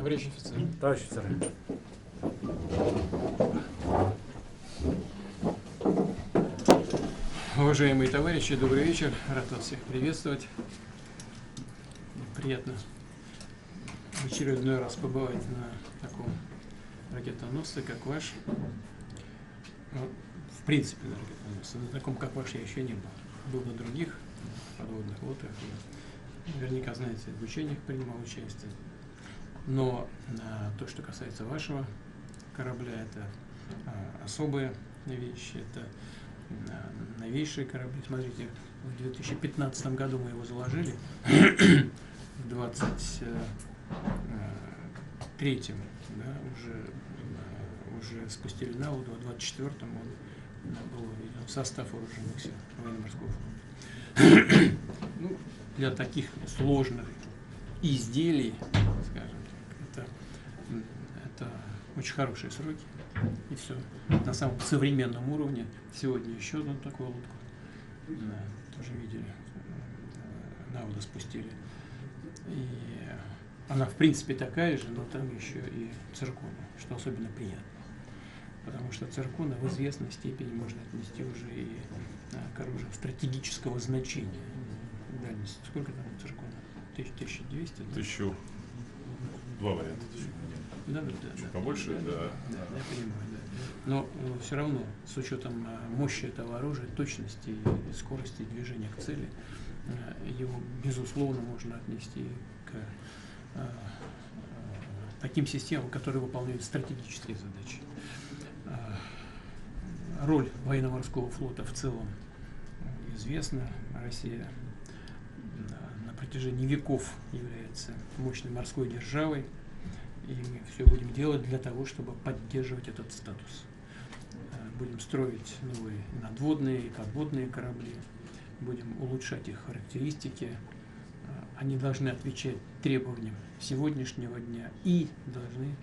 Товарищ офицер. Товарищ офицер. Уважаемые товарищи, добрый вечер. Рад вас всех приветствовать. Приятно в очередной раз побывать на таком ракетоносце, как ваш. Ну, в принципе, на ракетоносце. На таком, как ваш, я еще не был. Был на других подводных лодках. Наверняка, знаете, в учениях принимал участие. Но то, что касается вашего корабля, это особая вещь, это новейшие корабли. Смотрите, в 2015 году мы его заложили, в 23-м, да, уже спустили на воду, в 24-м он был введен в состав вооруженных сил военно-морского флота. Ну, для таких сложных изделий, скажем так, это очень хорошие сроки. И все. На самом современном уровне. Сегодня еще одну такую лодку тоже видели. На воду спустили. И она в принципе такая же, но там еще и циркония, что особенно приятно. Потому что циркония в известной степени можно отнести уже и к оружию стратегического значения. Дальность. Сколько там циркония? 1200? Да? 1000. Два варианта. Да. Побольше, да. Да, я понимаю, да. Но все равно, с учетом мощи этого оружия, точности и скорости движения к цели, его, безусловно, можно отнести к таким системам, которые выполняют стратегические задачи. Роль военно-морского флота в целом известна. Россия на протяжении веков является мощной морской державой. И мы все будем делать для того, чтобы поддерживать этот статус. Будем строить новые надводные и подводные корабли, будем улучшать их характеристики. Они должны отвечать требованиям сегодняшнего дня и должны,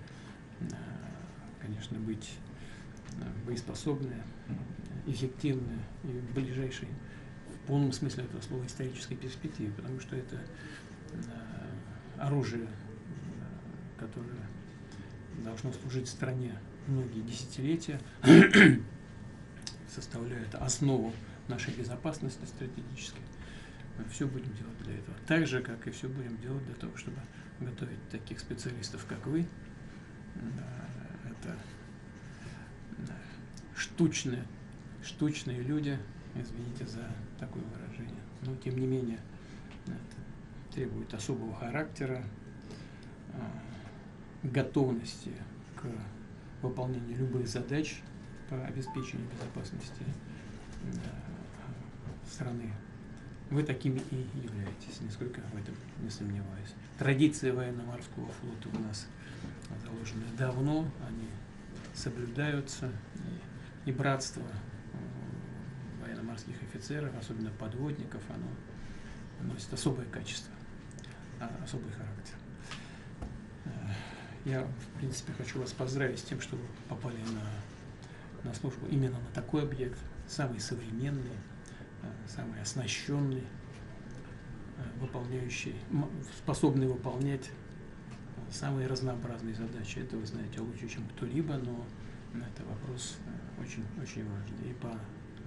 конечно, быть боеспособны, эффективны и в ближайшей, в полном смысле этого слова, исторической перспективе, потому что это оружие, которое должно служить стране многие десятилетия, составляет основу нашей безопасности стратегической. Мы все будем делать для этого. Так же, как и все будем делать для того, чтобы готовить таких специалистов, как вы. Это штучные люди, извините за такое выражение, но тем не менее это требует особого характера, готовности к выполнению любых задач по обеспечению безопасности страны. Вы такими и являетесь, нисколько в этом не сомневаюсь. Традиции военно-морского флота у нас заложены давно, они соблюдаются, и братство военно-морских офицеров, особенно подводников, оно носит особое качество, особый характер. Я, в принципе, хочу вас поздравить с тем, что вы попали на службу именно на такой объект, самый современный, самый оснащенный, способный выполнять самые разнообразные задачи. Это вы знаете лучше, чем кто-либо, но это вопрос очень, очень важный. И по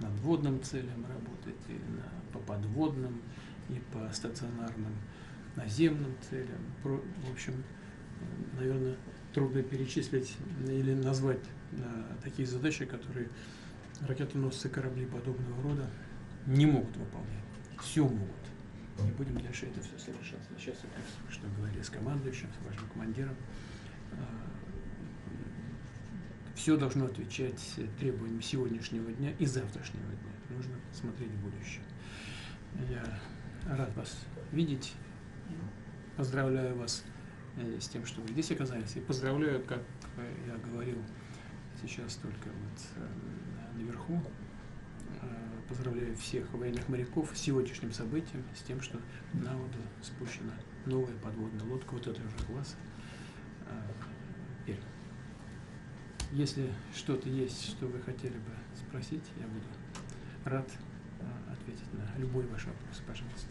надводным целям работает, и по подводным, и по стационарным наземным целям. В общем, наверное, трудно перечислить или назвать такие задачи, которые ракетоносцы, корабли подобного рода не могут выполнять. Все могут. И будем дальше это все совершать. Сейчас я, что говорили с командующим, с вашим командиром, все должно отвечать требованиям сегодняшнего дня и завтрашнего дня. Нужно смотреть в будущее. Я рад вас видеть. Поздравляю вас с тем, что вы здесь оказались. И поздравляю, как я говорил сейчас только наверху, поздравляю всех военных моряков с сегодняшним событием, с тем, что на воду спущена новая подводная лодка вот этого же класса. Теперь, если что-то есть, что вы хотели бы спросить, я буду рад ответить на любой ваш вопрос, пожалуйста.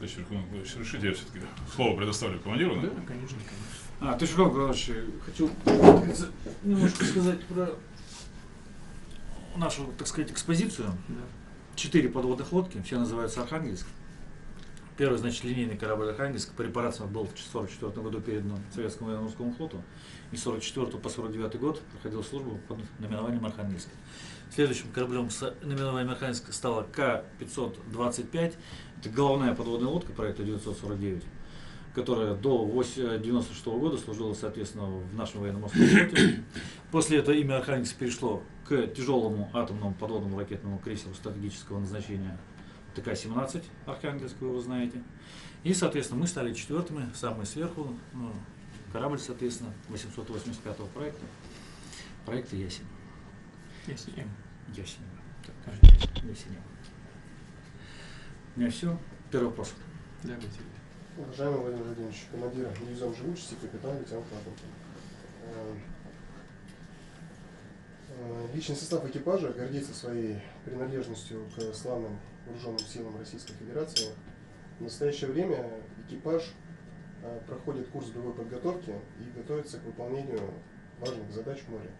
Товарищ Верховный, разрешите, я все-таки слово предоставлю командиру. Да, конечно, конечно. Товарищ Иванович, хочу немножко сказать про нашу, так сказать, экспозицию. Да. 4 подводных лодки, все называются «Архангельск». Первый, значит, линейный корабль «Архангельск» по репарациям был в 1944 году передан Советскому военно-морскому флоту, и с 1944 по 1949 год проходил службу под наименованием «Архангельск». Следующим кораблем с наименованием «Архангельск» стала К-525, это головная подводная лодка проекта 949, которая до 1996 года служила, соответственно, в нашем военно-морском флоте. После этого имя «Архангельск» перешло к тяжелому атомному подводному ракетному крейсеру стратегического назначения ТК-17, Архангельск, вы его знаете. И, соответственно, мы стали 4-ми, самые сверху, корабль, соответственно, 885-го проекта «Ясень». Ясень. Ясень. Так, Ясень. У меня все. Первый вопрос. да, Василий. Уважаемый Владимир Владимирович, командир дивизиона живучести, капитан лейтенант Лапин. Личный состав экипажа гордится своей принадлежностью к славным вооруженным силам Российской Федерации. В настоящее время экипаж проходит курс боевой подготовки и готовится к выполнению важных задач в море.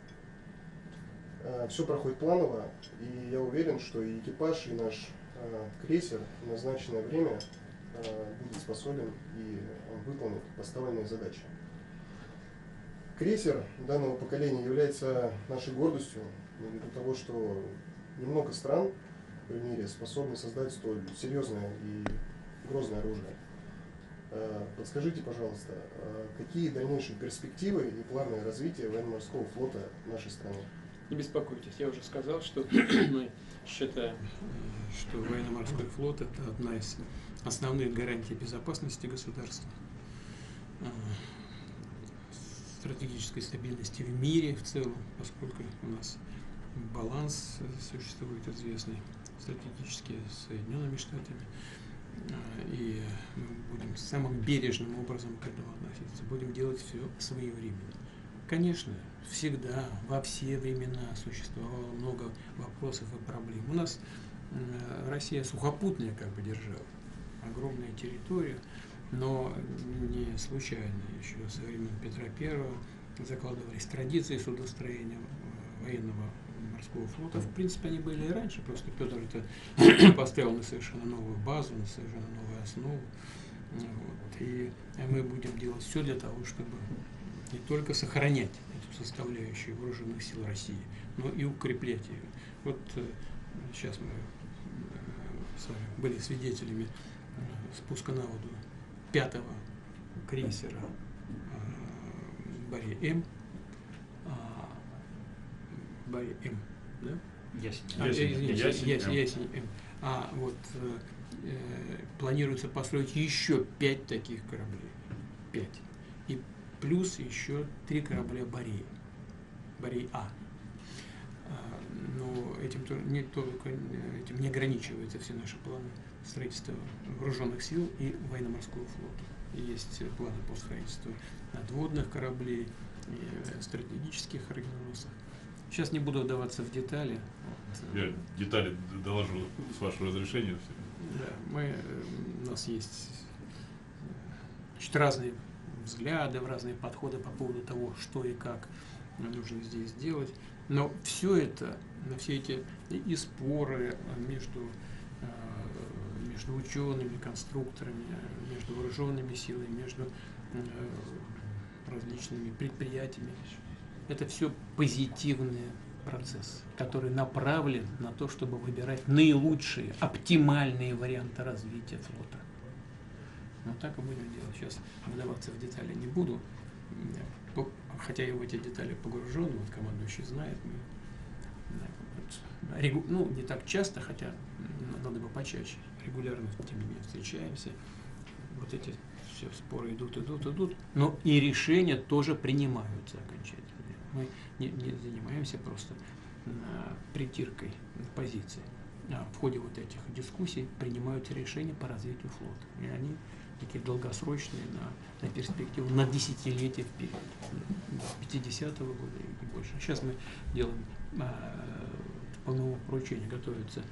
Все проходит планово, и я уверен, что и экипаж, и наш крейсер в назначенное время будет способен и он выполнит поставленные задачи. Крейсер данного поколения является нашей гордостью, ввиду того, что немного стран в мире способны создать столь серьезное и грозное оружие. Подскажите, пожалуйста, какие дальнейшие перспективы и планы развития военно-морского флота нашей страны? Не беспокойтесь, я уже сказал, что мы считаем, что военно-морской флот – это одна из основных гарантий безопасности государства, стратегической стабильности в мире в целом, поскольку у нас баланс существует известный стратегически с Соединенными Штатами, и мы будем самым бережным образом к этому относиться, будем делать все своевременно. Конечно, всегда, во все времена существовало много вопросов и проблем. У нас Россия сухопутная держава, огромная территория, но не случайно еще со времен Петра I закладывались традиции судостроения военного морского флота. В принципе, они были и раньше, просто Петр это поставил на совершенно новую базу, на совершенно новую основу. Вот. И мы будем делать все для того, чтобы не только сохранять эту составляющую вооруженных сил России, но и укреплять ее. Вот сейчас мы с вами были свидетелями спуска на воду 5-го крейсера Борей-М. Борей-М, да? Ясень-М. А вот планируется построить еще 5 таких кораблей. 5. И плюс еще 3 корабля Борей. Борей-А. Но этим не ограничиваются все наши планы строительства вооруженных сил и военно-морского флота. Есть планы по строительству надводных кораблей, и стратегических оруженосцев. Сейчас не буду вдаваться в детали. Я детали доложу с вашего разрешения. Да, у нас есть разные взгляды, разные подходы по поводу того, что и как нужно здесь сделать. Но все это, все эти и споры между учеными, конструкторами, между вооруженными силами, между различными предприятиями, это все позитивный процесс, который направлен на то, чтобы выбирать наилучшие, оптимальные варианты развития флота. Вот так и будем делать. Сейчас вдаваться в детали не буду, хотя я в эти детали погружен, вот командующий знает, мы не так часто, хотя надо бы почаще, регулярно, тем не менее, встречаемся. Вот эти все споры идут, но и решения тоже принимаются окончательно. Мы не занимаемся просто притиркой позиций. В ходе вот этих дискуссий принимаются решения по развитию флота. И они такие долгосрочные, на перспективу, на десятилетия вперед, до 50-го года и больше. Сейчас мы делаем по новому поручению, готовится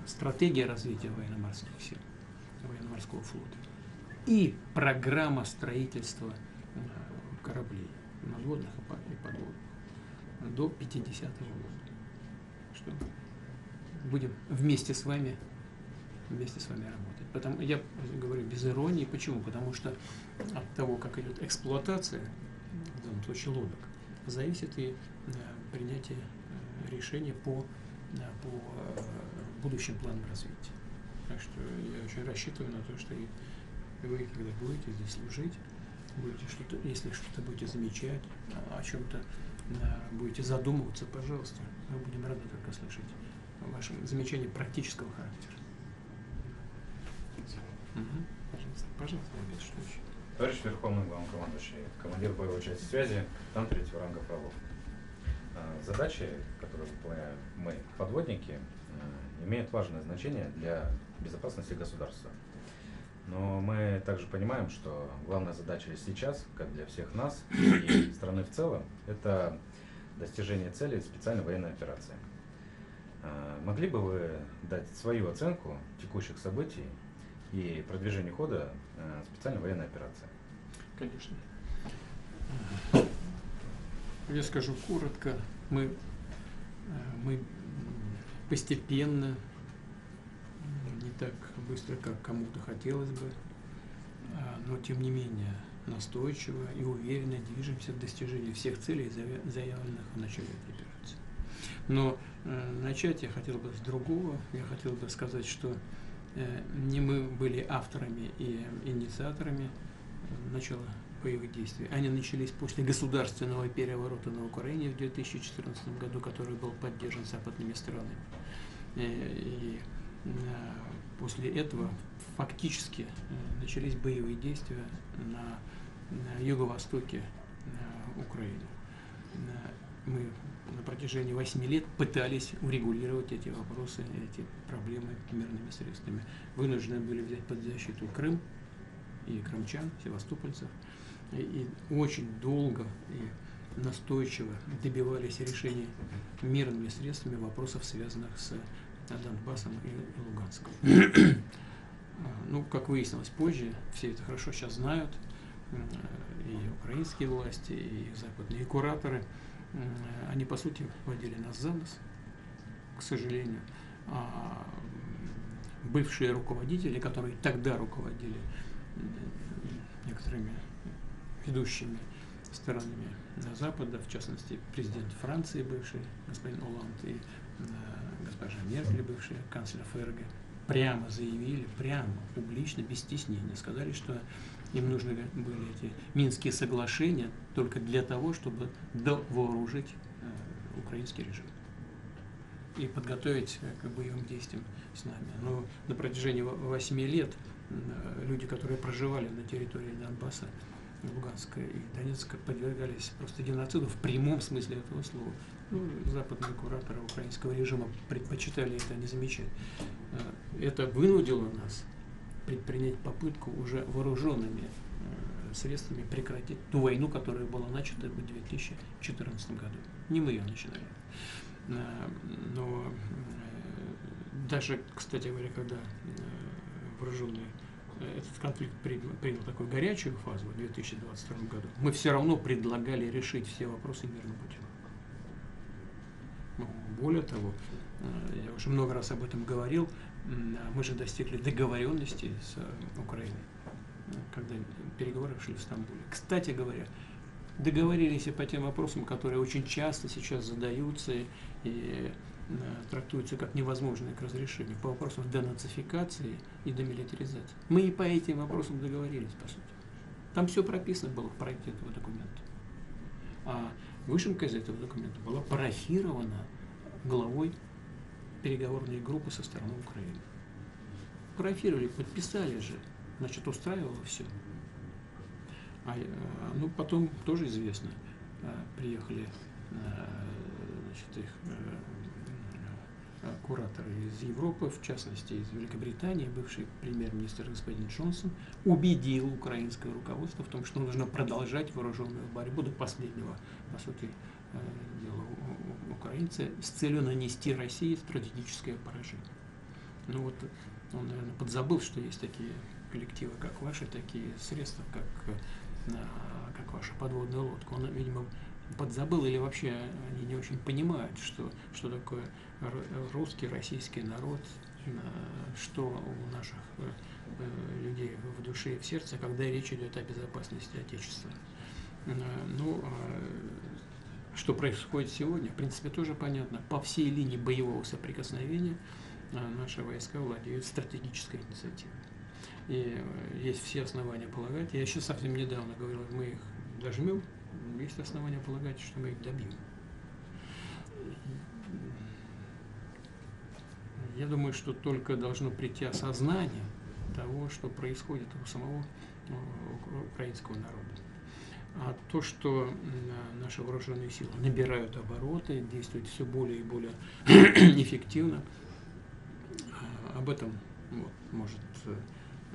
стратегия развития военно-морских сил. военно-морского флота и программа строительства кораблей надводных и подводных до 50-го года. Что будем вместе с вами работать. Я говорю без иронии. Почему? Потому что от того, как идет эксплуатация, в данном случае лодок, зависит и принятие решения по будущим планам развития. Так что я очень рассчитываю на то, что и вы, когда будете здесь служить, если что-то будете замечать, о чем-то будете задумываться, пожалуйста, мы будем рады только слышать ваши замечания практического характера. Пожалуйста, что еще? Товарищ Верховный Главнокомандующий, командир боевой части связи, капитан 3-го ранга Фролов. Задачи, которые выполняем мы, подводники, имеют важное значение для безопасности государства. Но мы также понимаем, что главная задача сейчас, как для всех нас и страны в целом, это достижение целей специальной военной операции. Могли бы вы дать свою оценку текущих событий и продвижению хода специальной военной операции? Конечно. Я скажу коротко. Мы постепенно, не так быстро, как кому-то хотелось бы, но тем не менее настойчиво и уверенно движемся в достижении всех целей, заявленных в начале этой операции. Но начать я хотел бы с другого. Я хотел бы сказать, что не мы были авторами и инициаторами начала боевых действий. Они начались после государственного переворота на Украине в 2014 году, который был поддержан западными странами. И после этого фактически начались боевые действия на юго-востоке Украины. Мы на протяжении 8 лет пытались урегулировать эти вопросы, эти проблемы мирными средствами. Вынуждены были взять под защиту Крым и крымчан, севастопольцев. И очень долго и настойчиво добивались решения мирными средствами вопросов, связанных с Донбассом и Луганском. Ну, как выяснилось позже, все это хорошо сейчас знают, и украинские власти, и западные кураторы, они, по сути, водили нас за нос, к сожалению. А бывшие руководители, которые тогда руководили некоторыми ведущими сторонами Запада, в частности, президент Франции бывший, господин Оланд, и госпожа Меркель, бывшая канцлер ФРГ, прямо заявили, прямо, публично, без стеснения, сказали, что им нужны были эти Минские соглашения только для того, чтобы довооружить украинский режим и подготовить к боевым действиям с нами. Но на протяжении 8 лет люди, которые проживали на территории Донбасса, Луганска и Донецка, подвергались просто геноциду в прямом смысле этого слова. Ну, западные кураторы украинского режима предпочитали это не замечать. Это вынудило нас предпринять попытку уже вооруженными средствами прекратить ту войну, которая была начата в 2014 году. Не мы ее начинали. Но даже, кстати говоря, когда вооруженные этот конфликт принял такую горячую фазу в 2022 году, мы все равно предлагали решить все вопросы мирным путем. Ну, более того, я уже много раз об этом говорил, мы же достигли договоренности с Украиной, когда переговоры шли в Стамбуле. Кстати говоря, договорились и по тем вопросам, которые очень часто сейчас задаются и трактуются как невозможные к разрешению, по вопросам денацификации и демилитаризации. Мы и по этим вопросам договорились, по сути. Там все прописано было в проекте этого документа. А вышивка из этого документа была парафирована главой переговорной группы со стороны Украины. Парафировали, подписали же, значит, устраивало все. Ну, потом тоже известно, приехали значит, их кураторы из Европы, в частности из Великобритании, бывший премьер-министр господин Джонсон, убедил украинское руководство в том, что нужно продолжать вооруженную борьбу до последнего, по сути дела, украинцы с целью нанести России стратегическое поражение. Ну вот Он, наверное, подзабыл, что есть такие коллективы, как ваши, такие средства, как ваша подводная лодка. Он, видимо, подзабыл или вообще они не очень понимают, что такое русский, российский народ, что у наших людей в душе и в сердце, когда речь идет о безопасности Отечества. Ну, что происходит сегодня, в принципе, тоже понятно. По всей линии боевого соприкосновения наши войска владеют стратегической инициативой. И есть все основания полагать, я еще совсем недавно говорил, мы их дожмем, есть основания полагать, что мы их добьем. Я думаю, что только должно прийти осознание того, что происходит у самого украинского народа. А то, что наши вооруженные силы набирают обороты, действуют все более и более эффективно, об этом может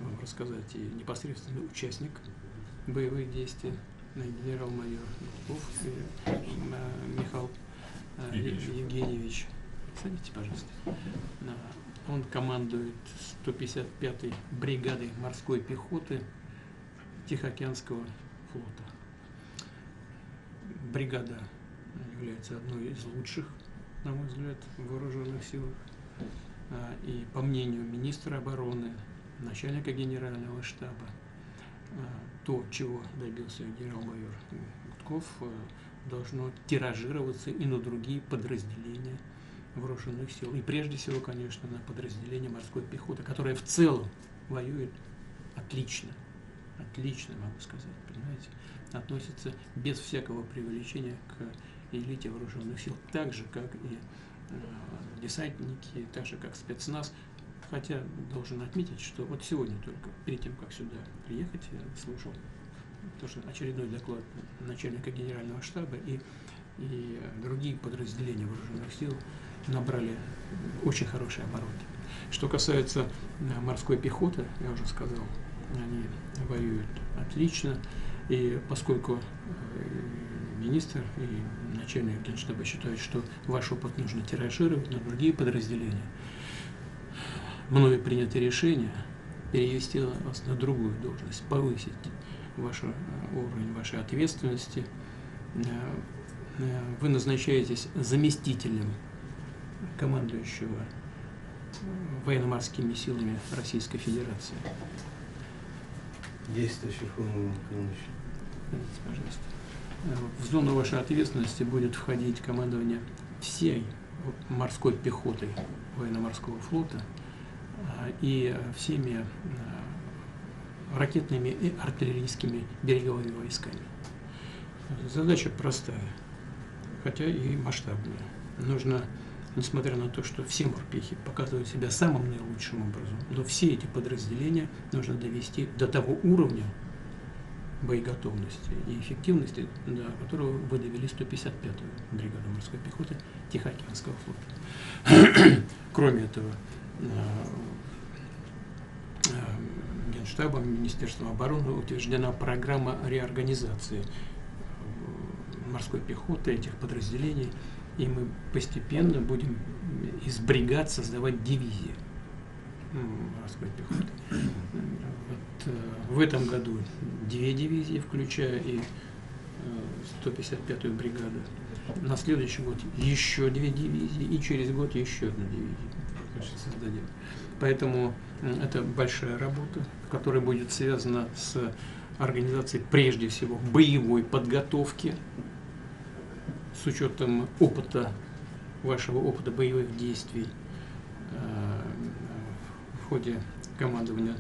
вам рассказать и непосредственный участник боевых действий, генерал-майор Гудков Михаил Евгеньевич. Садитесь, пожалуйста. Он командует 155-й бригадой морской пехоты Тихоокеанского флота. Бригада является одной из лучших, на мой взгляд, в вооруженных силах. И по мнению министра обороны, начальника генерального штаба, то, чего добился генерал-майор Гудков, должно тиражироваться и на другие подразделения вооруженных сил. И прежде всего, конечно, на подразделение морской пехоты, которая в целом воюет отлично. Отлично, могу сказать, понимаете, относится без всякого преувеличения к элите вооруженных сил, так же, как и десантники, так же, как спецназ. Хотя должен отметить, что вот сегодня только, перед тем, как сюда приехать, я слушал тоже очередной доклад начальника генерального штаба, и другие подразделения вооруженных сил набрали очень хорошие обороты. Что касается морской пехоты, я уже сказал, они воюют отлично, и поскольку министр и начальник генштаба считают, что ваш опыт нужно тиражировать на другие подразделения, мною принято решение перевести вас на другую должность, повысить ваш уровень вашей ответственности. Вы назначаетесь заместителем командующего военно-морскими силами Российской Федерации. Действующий Верховный командующий. Пожалуйста. В зону вашей ответственности будет входить командование всей морской пехотой военно-морского флота и всеми ракетными и артиллерийскими береговыми войсками. Задача простая, хотя и масштабная. Нужно, несмотря на то, что все морпехи показывают себя самым наилучшим образом, но все эти подразделения нужно довести до того уровня боеготовности и эффективности, до которого вы довели 155-ю бригаду морской пехоты Тихоокеанского флота. Кроме этого, Генштабом, Министерством обороны утверждена программа реорганизации морской пехоты, этих подразделений, и мы постепенно будем из бригад создавать дивизии морской пехоты. Вот, в этом году 2 дивизии, включая и 155-ю бригаду. На следующий год еще 2 дивизии, и через год еще 1 дивизию создадим. Поэтому это большая работа, которая будет связана с организацией прежде всего боевой подготовки, с учетом опыта, вашего опыта боевых действий в ходе командования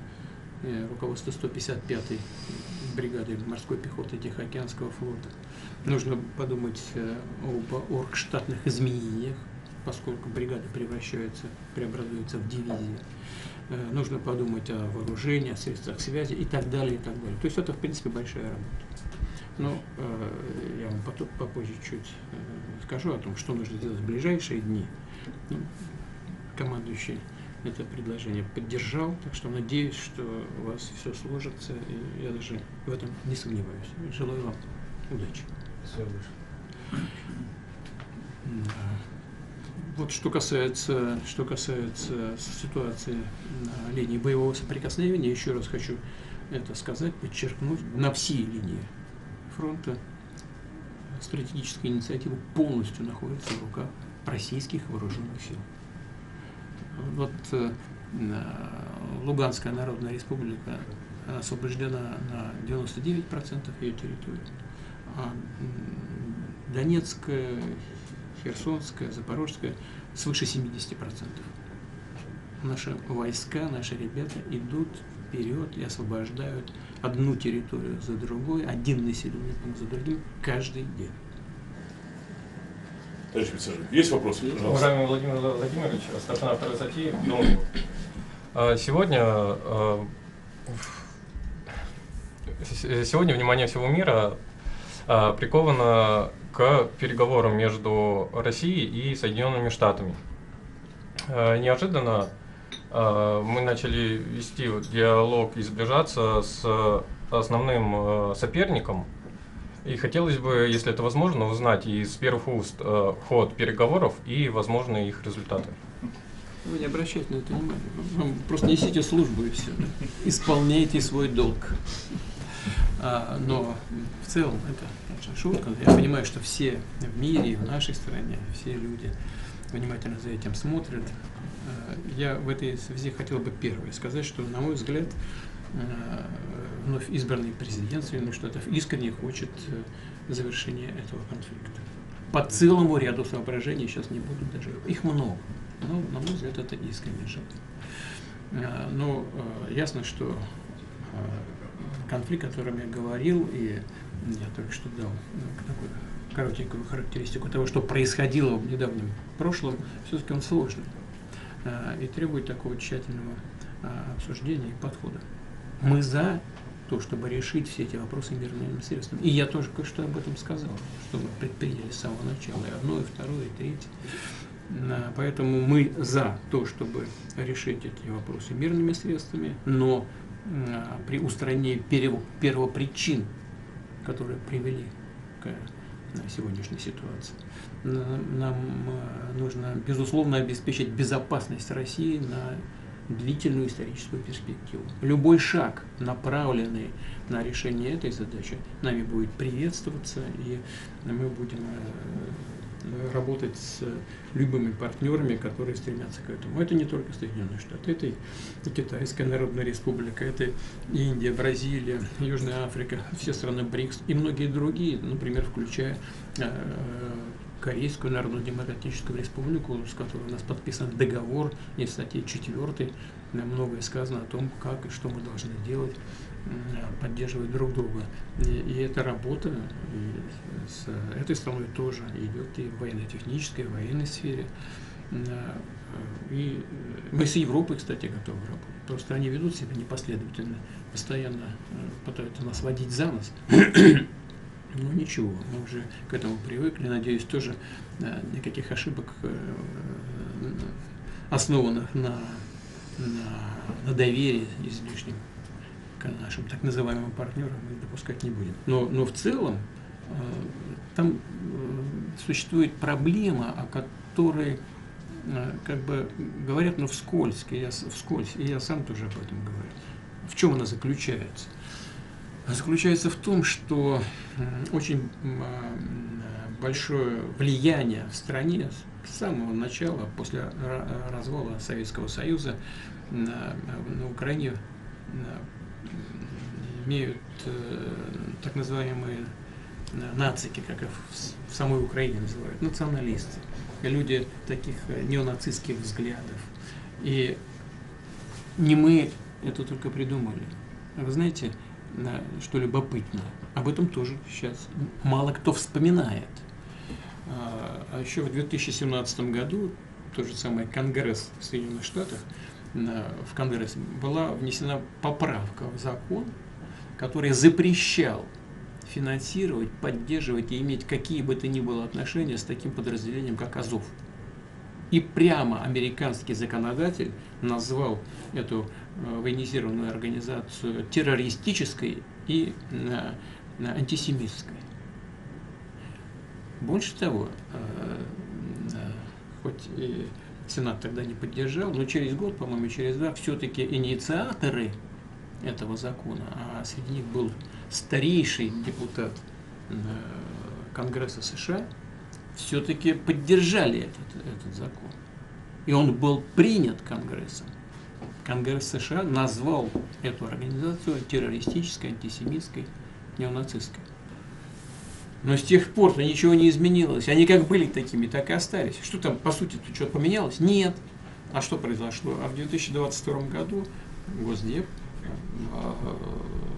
руководства 155-й бригады морской пехоты Тихоокеанского флота. Нужно подумать об оргштатных изменениях, поскольку бригады преобразуются в дивизии. Нужно подумать о вооружении, о средствах связи и так далее, и так далее. То есть это, в принципе, большая работа. Но я вам попозже чуть скажу о том, что нужно сделать в ближайшие дни. Командующий это предложение поддержал, так что надеюсь, что у вас все сложится, и я даже в этом не сомневаюсь. Желаю вам удачи. Спасибо большое. Вот что касается ситуации на линии боевого соприкосновения, еще раз хочу это сказать, подчеркнуть, на всей линии фронта стратегическая инициатива полностью находится в руках российских вооруженных сил. Вот Луганская Народная Республика освобождена на 99% ее территории, а Донецкая, Херсонская, Запорожская свыше 70%. Наши войска, наши ребята идут вперед и освобождают одну территорию за другой, один населенный пункт за другим каждый день. Товарищ офицер, есть вопросы? Пожалуйста. Уважаемый Владимир Владимирович, старшина второй статьи. Сегодня внимание всего мира приковано к переговорам между Россией и Соединенными Штатами. Неожиданно мы начали вести диалог и сближаться с основным соперником. И хотелось бы, если это возможно, узнать из первых уст ход переговоров и возможные их результаты. Вы не обращайте на это внимания. Вы просто несите службу и все. Исполняйте свой долг. Но в целом это, конечно, шутка. Я понимаю, что все в мире, в нашей стране, все люди внимательно за этим смотрят. Я в этой связи хотел бы первое сказать, что, на мой взгляд, вновь избранный президент Соединенных Штатов искренне хочет завершения этого конфликта. По целому ряду соображений, сейчас не буду даже, их много, но, на мой взгляд, это искренне желание. Но ясно, что конфликт, о котором я говорил, и я только что дал такую коротенькую характеристику того, что происходило в недавнем прошлом, все-таки он сложный и требует такого тщательного обсуждения и подхода. Мы за то, чтобы решить все эти вопросы мирными средствами. И я тоже кое-что об этом сказал, что мы предприняли с самого начала, и одно, и второе, и третье. Поэтому мы за то, чтобы решить эти вопросы мирными средствами, но при устранении первопричин, которые привели к сегодняшней ситуации. Нам нужно, безусловно, обеспечить безопасность России на длительную историческую перспективу. Любой шаг, направленный на решение этой задачи, нами будет приветствоваться, и мы будем работать с любыми партнерами, которые стремятся к этому. Это не только Соединенные Штаты, это и Китайская Народная Республика, это Индия, Бразилия, Южная Африка, все страны БРИКС и многие другие, например, включая Корейскую Народно-Демократическую Республику, с которой у нас подписан договор, и в статье 4 многое сказано о том, как и что мы должны делать, поддерживать друг друга. И эта работа и с этой страной тоже идет и в военно-технической, и в военной сфере. И мы с Европой, кстати, готовы работать. Просто они ведут себя непоследовательно, постоянно пытаются нас водить за нос. Ну ничего, мы уже к этому привыкли. Надеюсь, тоже никаких ошибок, основанных на доверии излишнем к нашим так называемым партнерам, мы допускать не будем. Но в целом там существует проблема, о которой как бы говорят, но вскользь, и я сам тоже об этом говорю. В чем она заключается? Заключается в том, что очень большое влияние в стране с самого начала, после развала Советского Союза, на Украине имеют так называемые нацики, как их в самой Украине называют, националисты, люди таких неонацистских взглядов. И не мы это только придумали. Вы знаете, что любопытно, об этом тоже сейчас мало кто вспоминает. А еще в 2017 году тот же самый Конгресс Соединенных Штатов, в Конгресс была внесена поправка в закон, который запрещал финансировать, поддерживать и иметь какие бы то ни было отношения с таким подразделением, как Азов. И прямо американский законодатель назвал эту военизированную организацию террористической и антисемитской. Больше того, хоть и Сенат тогда не поддержал, но через год, по-моему, через 2, все-таки инициаторы этого закона, а среди них был старейший депутат Конгресса США, все-таки поддержали этот закон. И он был принят Конгрессом. Конгресс США назвал эту организацию террористической, антисемитской, неонацистской. Но с тех пор-то ничего не изменилось. Они как были такими, так и остались. Что там, по сути, тут что-то поменялось? Нет. А что произошло? А в 2022 году Госдеп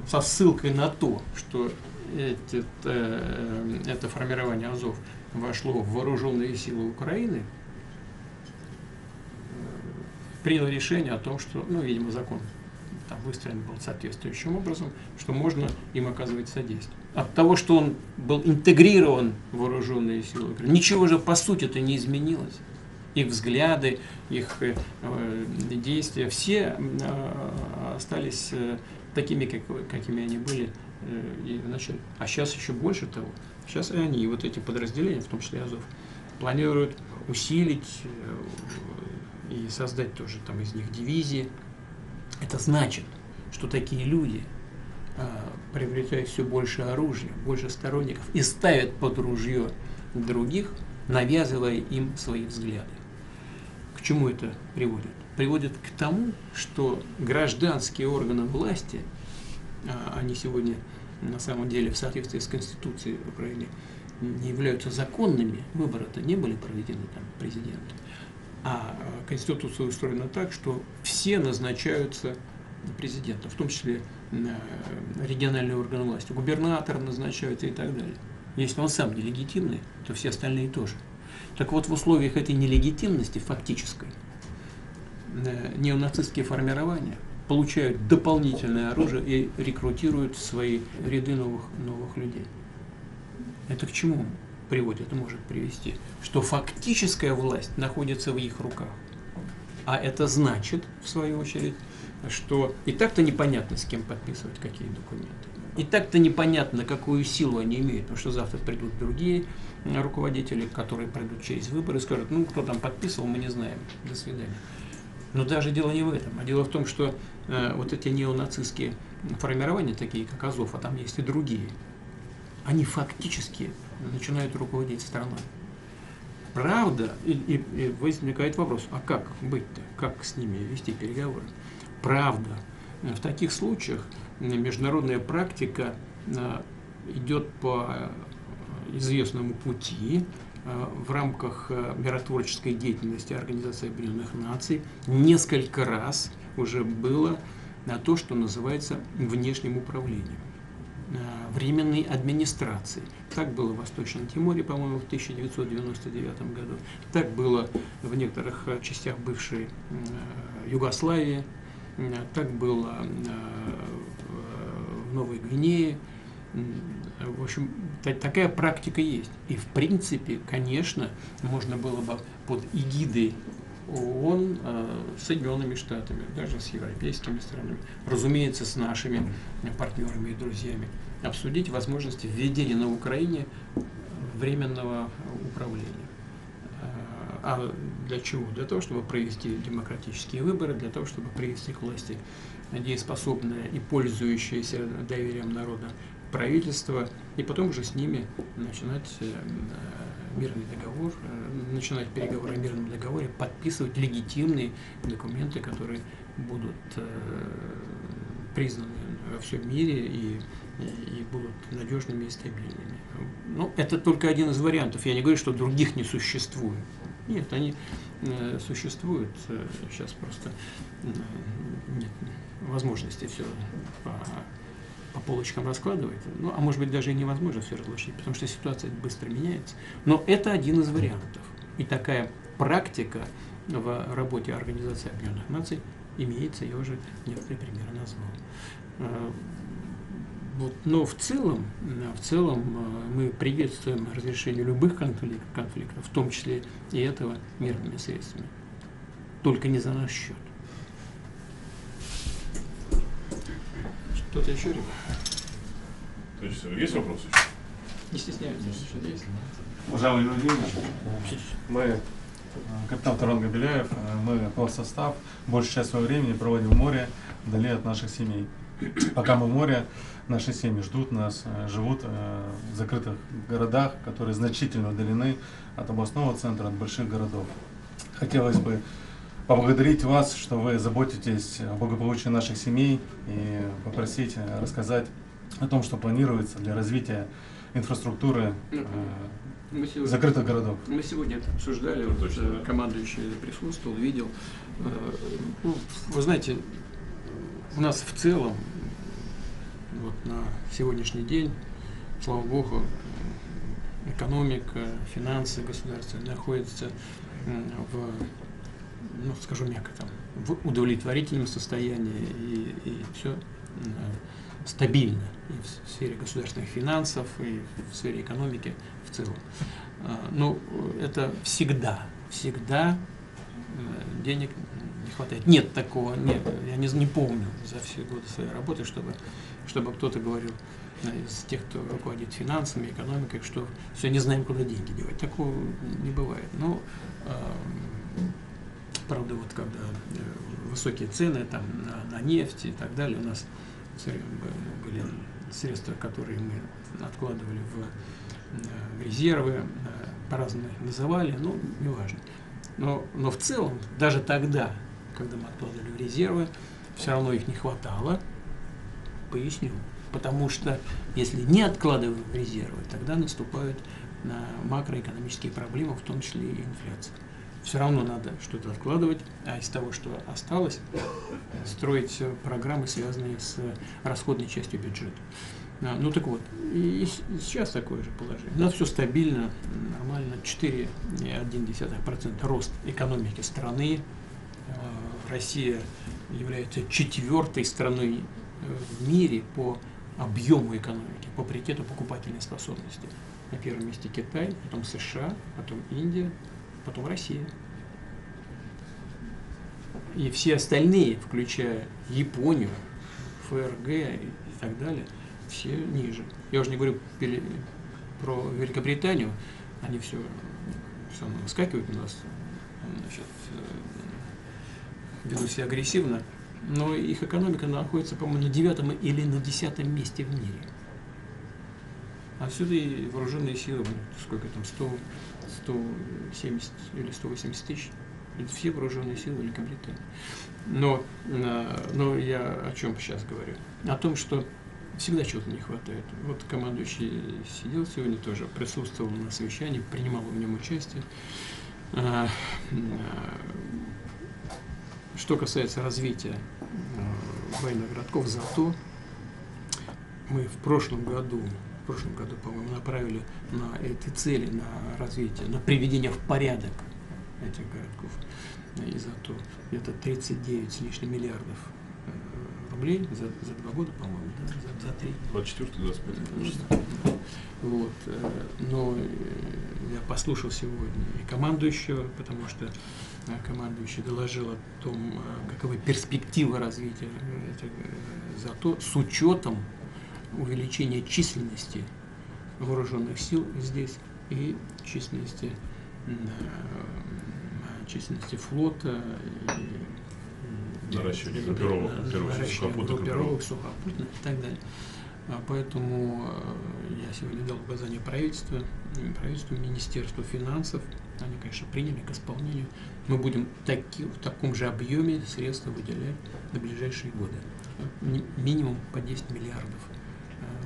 со ссылкой на то, что это формирование Азов вошло в вооруженные силы Украины, принял решение о том, что, ну, видимо, закон там выстроен был соответствующим образом, что можно им оказывать содействие. От того, что он был интегрирован в вооруженные силы Украины, ничего же по сути-то не изменилось. Их взгляды, их действия, все остались такими, какими они были и вначале. А сейчас еще больше того. Сейчас и они, вот эти подразделения, в том числе Азов, планируют усилить и создать тоже там из них дивизии. Это значит, что такие люди приобретают все больше оружия, больше сторонников и ставят под ружье других, навязывая им свои взгляды. К чему это приводит? Приводит к тому, что гражданские органы власти, они сегодня на самом деле в соответствии с Конституцией Украины не являются законными, выборы-то не были проведены там президентом, а Конституция устроена так, что все назначаются президентом, в том числе региональные органы власти. Губернатор назначается и так далее. Если он сам нелегитимный, то все остальные тоже. Так вот, в условиях этой нелегитимности фактической неонацистские формирования получают дополнительное оружие и рекрутируют в свои ряды новых людей. Это к чему приводит, это может привести? Что фактическая власть находится в их руках. А это значит, в свою очередь, что и так-то непонятно, с кем подписывать какие документы. И так-то непонятно, какую силу они имеют, потому что завтра придут другие руководители, которые пройдут через выборы и скажут, ну, кто там подписывал, мы не знаем, до свидания. Но даже дело не в этом, а дело в том, что вот эти неонацистские формирования, такие как Азов, а там есть и другие, они фактически начинают руководить страной. Правда, и возникает вопрос, а как быть-то, как с ними вести переговоры? Правда, в таких случаях международная практика идет по известному пути в рамках миротворческой деятельности Организации Объединенных Наций. Несколько раз уже было то, что называется внешним управлением, временной администрации. Так было в Восточном Тиморе, по-моему, в 1999 году. Так было в некоторых частях бывшей Югославии. Так было в Новой Гвинее. В общем, такая практика есть. И в принципе, конечно, можно было бы под эгидой ООН с Соединенными Штатами, даже с европейскими странами, разумеется, с нашими партнерами и друзьями, обсудить возможности введения на Украине временного управления. А для чего? Для того, чтобы провести демократические выборы, для того, чтобы привести к власти дееспособное и пользующееся доверием народа правительство, и потом уже с ними начинать мирный договор, начинать переговоры о мирном договоре, подписывать легитимные документы, которые будут признаны во всем мире и будут надежными и стабильными. Но это только один из вариантов. Я не говорю, что других не существует. Нет, они существуют. Сейчас просто нет возможности все по полочкам раскладывать. Ну, а может быть, даже и невозможно все разложить, потому что ситуация быстро меняется. Но это один из вариантов. И такая практика в работе Организации Объединенных Наций имеется, я уже некоторые примеры назвал. Вот. Но в целом мы приветствуем разрешение любых конфликтов, в том числе и этого, мирными средствами. Только не за наш счет. Что-то еще, ребята? То есть есть вопросы? Не стесняйтесь, что есть. Уважаемый Владимир Ильич, мы Капитан Туран Габеляев. Мы состав большую часть своего времени проводим в море, вдали от наших семей. Пока мы в море, наши семьи ждут нас, живут в закрытых городах, которые значительно удалены от областного центра, от больших городов. Хотелось бы поблагодарить вас, что вы заботитесь о благополучии наших семей, и попросить рассказать о том, что планируется для развития инфраструктуры закрытых городов. Мы сегодня это обсуждали, вот, командующий присутствовал, видел. Ну, вы знаете, у нас в целом вот на сегодняшний день, слава богу, экономика, финансы государства находятся в, ну, скажу мягко, там, в удовлетворительном состоянии, и все стабильно и в сфере государственных финансов, и в сфере экономики в целом. Но это всегда денег не хватает. Нет такого, нет, я не помню за все годы своей работы, чтобы кто-то говорил из тех, кто руководит финансами, экономикой, что все, не знаем, куда деньги девать. Такого не бывает. Но, правда, вот когда высокие цены там, на нефть и так далее, у нас были средства, которые мы откладывали в резервы, по-разному их называли, ну, неважно. Но в целом, даже тогда, когда мы откладывали в резервы, все равно их не хватало. Поясню. Потому что если не откладываем в резервы, тогда наступают макроэкономические проблемы, в том числе и инфляция. Все равно надо что-то откладывать, а из того, что осталось, строить программы, связанные с расходной частью бюджета. Ну так вот, и сейчас такое же положение. У нас все стабильно, нормально, 4,1% рост экономики страны. Россия является 4-й страной в мире по объему экономики, по паритету покупательной способности. На первом месте Китай, потом США, потом Индия, потом Россия. И все остальные, включая Японию, ФРГ и так далее, все ниже. Я уже не говорю про Великобританию, они все выскакивают у нас, значит, ведут себя агрессивно, но их экономика находится, по-моему, на 9-м или на 10-м месте в мире. Отсюда и вооруженные силы, сколько там, 170 или 180 тысяч, это все вооруженные силы Великобритании. Но я о чем сейчас говорю? О том, что всегда чего-то не хватает. Вот командующий сидел сегодня тоже, присутствовал на совещании, принимал в нем участие. Что касается развития военных городков, зато мы в прошлом году, по-моему, направили на эти цели, на развитие, на приведение в порядок этих городков. И зато где-то 39 с лишним миллиардов рублей за 2 года, по-моему, да? за 3. 24-25. Вот. Но я послушал сегодня и командующего, потому что командующий доложил о том, каковы перспективы развития зато с учетом увеличения численности вооруженных сил здесь и численности флота, наращивание группировок, сухопутных и так далее. Поэтому я сегодня дал указание правительству, Министерству финансов. Они, конечно, приняли к исполнению. Мы будем в таком же объеме средства выделять на ближайшие годы. Минимум по 10 миллиардов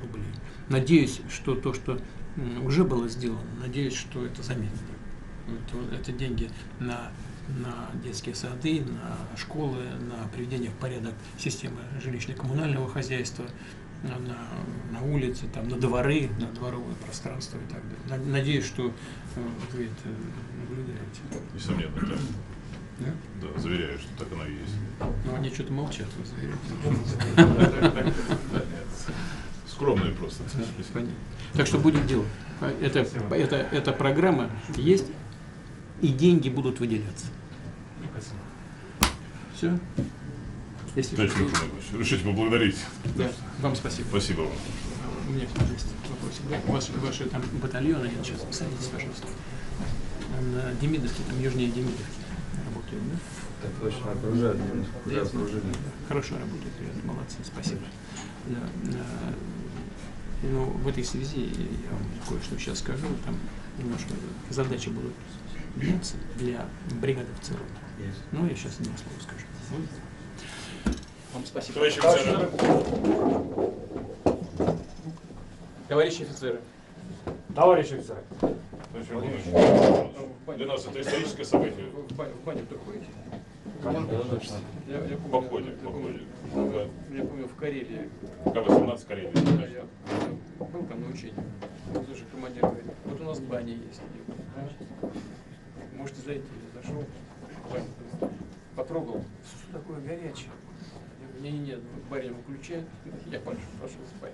рублей. Надеюсь, что то, что уже было сделано, надеюсь, что это заметно. Это деньги на детские сады, на школы, на приведение в порядок системы жилищно-коммунального хозяйства, на улице, там, на дворы, на дворовое пространство и так далее. Надеюсь, что вы это наблюдаете. Несомненно, так. Да? Да, заверяю, что так оно и есть. Ну, они что-то молчат, вы заверяете. Скромные просто. Понятно. Так что будем делать. Эта программа есть, и деньги будут выделяться. Все? Если решите поблагодарить. Да, вам спасибо. Спасибо вам. У меня есть вопросик. Да? Ваши там батальоны, сейчас садитесь, пожалуйста. на Демидовке, там южнее Демидовки работают, да? Так точно, окружают, уже Да, окружили. хорошо работают, ребята, молодцы, спасибо. Да, ну, в этой связи я вам кое-что сейчас скажу, там немножко задачи будут меняться для бригады в целом. Ну, я сейчас одно слово скажу. Вам спасибо. Товарищи офицеры, Товарищи офицеры. Товарищ офицер. Товарищ Иванович, для нас это историческое событие. В баню приходите? Я В походе, в походе. Да. Я помню, в Карелии. К-18 Карелии. Да, я был там на учении. Слушай, командир говорит, вот у нас баня есть. Можете зайти. Я зашел, баню потрогал. Что такое горячее? Я говорю, нет, барин выключай. Я пошел спать.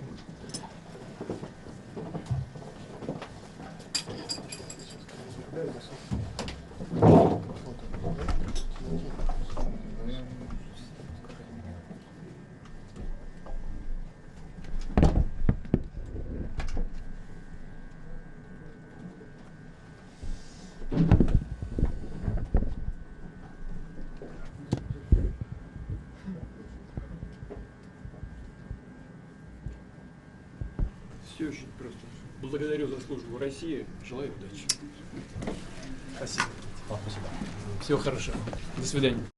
Все очень просто. Благодарю за службу России. Желаю удачи. Спасибо. Всего хорошего. До свидания.